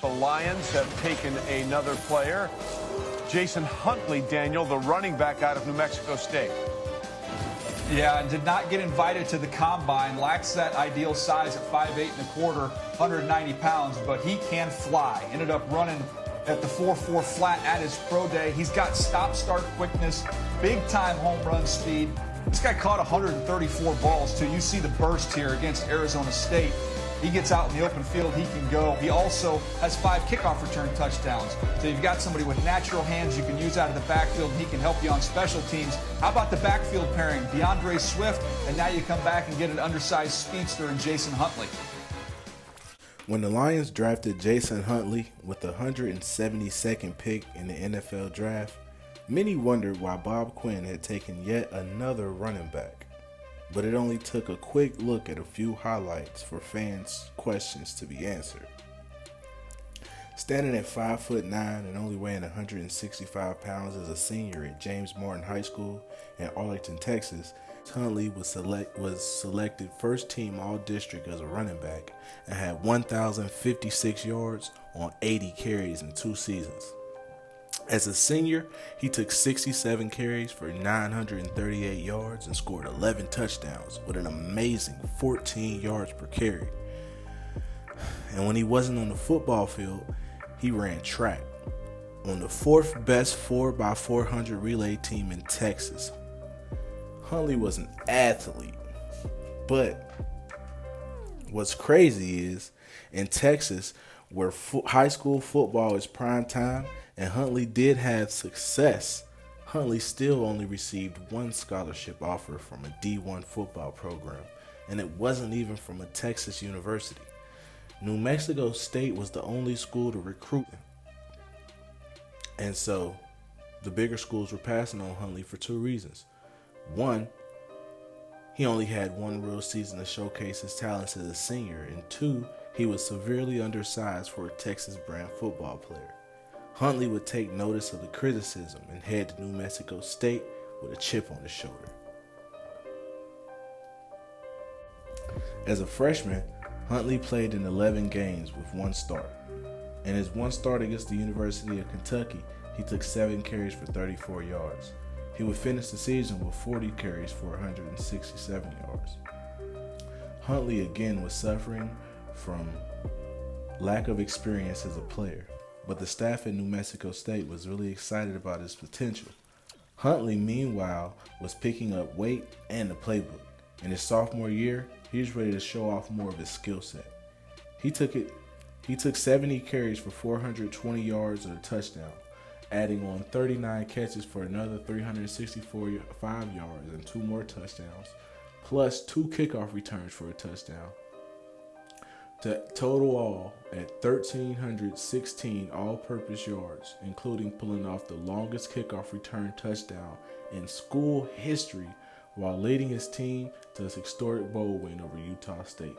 The Lions have taken another player, Jason Huntley, Daniel, the running back out of New Mexico State. Yeah, and did not get invited to the combine. Lacks that ideal size at 5'8 1/4, 190 pounds, but he can fly. Ended up running at the 4.4 flat at his pro day. He's got stop-start quickness, big-time home run speed. This guy caught 134 balls, too. You see the burst here against Arizona State. He gets out in the open field, he can go. He also has 5 kickoff return touchdowns. So you've got somebody with natural hands you can use out of the backfield, and he can help you on special teams. How about the backfield pairing? DeAndre Swift, and now you come back and get an undersized speedster in Jason Huntley. When the Lions drafted Jason Huntley with the 172nd pick in the NFL draft, many wondered why Bob Quinn had taken yet another running back. But it only took a quick look at a few highlights for fans' questions to be answered. Standing at 5'9" and only weighing 165 pounds as a senior at James Morton High School in Arlington, Texas, Huntley was selected first team all-district as a running back and had 1,056 yards on 80 carries in 2 seasons. As a senior, he took 67 carries for 938 yards and scored 11 touchdowns with an amazing 14 yards per carry. And when he wasn't on the football field, he ran track on the 4th best 4x400 relay team in Texas. Huntley was an athlete, but what's crazy is in Texas, where high school football is prime time, and Huntley did have success, Huntley still only received 1 scholarship offer from a D1 football program, and it wasn't even from a Texas university. New Mexico State was the only school to recruit him. And so, the bigger schools were passing on Huntley for 2 reasons. 1, he only had 1 real season to showcase his talents as a senior, and 2, he was severely undersized for a Texas brand football player. Huntley would take notice of the criticism and head to New Mexico State with a chip on his shoulder. As a freshman, Huntley played in 11 games with 1 start. In his 1 start against the University of Kentucky, he took 7 carries for 34 yards. He would finish the season with 40 carries for 167 yards. Huntley again was suffering from lack of experience as a player, but the staff at New Mexico State was really excited about his potential. Huntley, meanwhile, was picking up weight and the playbook. In his sophomore year, he was ready to show off more of his skill set. He took 70 carries for 420 yards and a touchdown, adding on 39 catches for another 365 yards and 2 more touchdowns, plus 2 kickoff returns for a touchdown. To total all at 1,316 all-purpose yards, including pulling off the longest kickoff return touchdown in school history while leading his team to a historic bowl win over Utah State.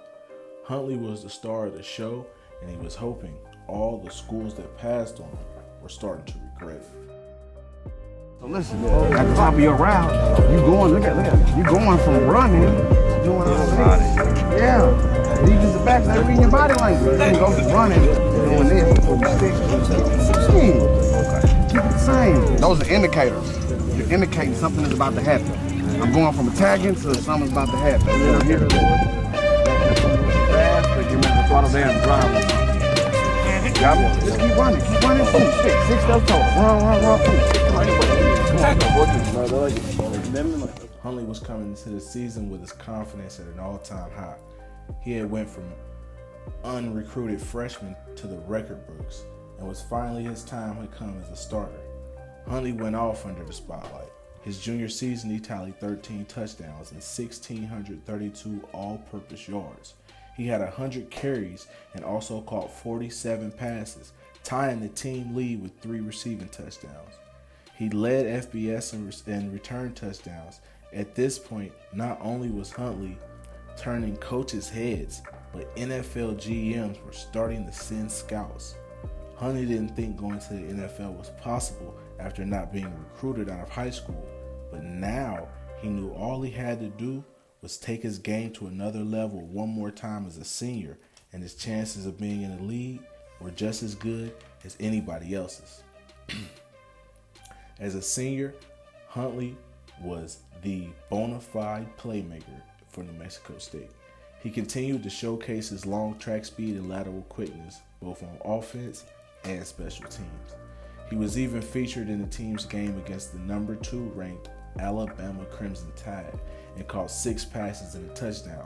Huntley was the star of the show, and he was hoping all the schools that passed on him were starting to regret it. So listen, at the top of your route, you going, look at, you going from running, doing all this. Yeah. You use the back, not reading your body language. You go from running, doing this, before you stick. Keep it the same. Those are indicators. You're indicating something is about to happen. I'm going from attacking to something's about to happen. You know, here. Fast, but you remember the throttle down and drive. Just keep running, boom, 6 steps total. Run, boom. Huntley was coming into the season with his confidence at an all-time high. He had went from unrecruited freshman to the record books, and was finally his time had come as a starter. Huntley went off under the spotlight. His junior season, he tallied 13 touchdowns and 1,632 all-purpose yards. He had 100 carries and also caught 47 passes, tying the team lead with 3 receiving touchdowns. He led FBS in return touchdowns. At this point, not only was Huntley turning coaches' heads, but NFL GMs were starting to send scouts. Huntley didn't think going to the NFL was possible after not being recruited out of high school, but now he knew all he had to do was take his game to another level one more time as a senior, and his chances of being in the league were just as good as anybody else's. As a senior, Huntley was the bona fide playmaker for New Mexico State. He continued to showcase his long track speed and lateral quickness, both on offense and special teams. He was even featured in the team's game against the number 2 ranked Alabama Crimson Tide and caught 6 passes and a touchdown.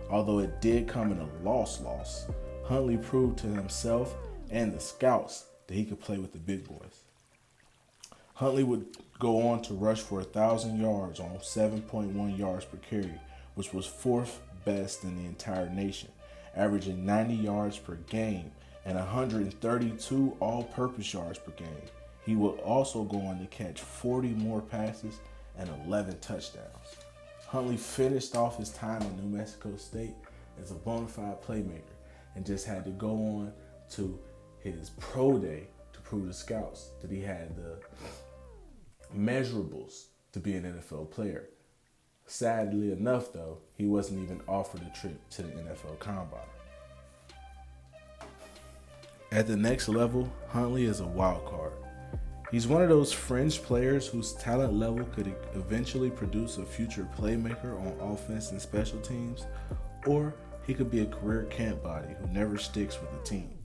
Although it did come in a loss, Huntley proved to himself and the scouts that he could play with the big boys. Huntley would go on to rush for 1,000 yards on 7.1 yards per carry, which was 4th best in the entire nation, averaging 90 yards per game and 132 all-purpose yards per game. He would also go on to catch 40 more passes and 11 touchdowns. Huntley finished off his time in New Mexico State as a bona fide playmaker and just had to go on to his pro day to prove to scouts that he had the measurables to be an NFL player. Sadly enough, though, he wasn't even offered a trip to the NFL Combine. At the next level, Huntley is a wild card. He's one of those fringe players whose talent level could eventually produce a future playmaker on offense and special teams, or he could be a career camp body who never sticks with the team.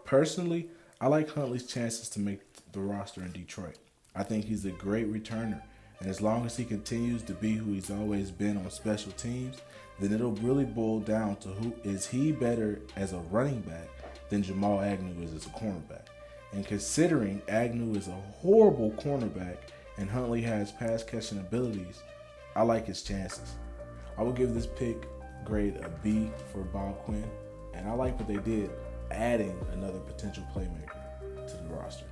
Personally, I like Huntley's chances to make the roster in Detroit. I think he's a great returner, and as long as he continues to be who he's always been on special teams, then it'll really boil down to who is he better as a running back than Jamal Agnew is as a cornerback. And considering Agnew is a horrible cornerback and Huntley has pass catching abilities, I like his chances. I would give this pick grade a B for Bob Quinn, and I like what they did, adding another potential playmaker to the roster.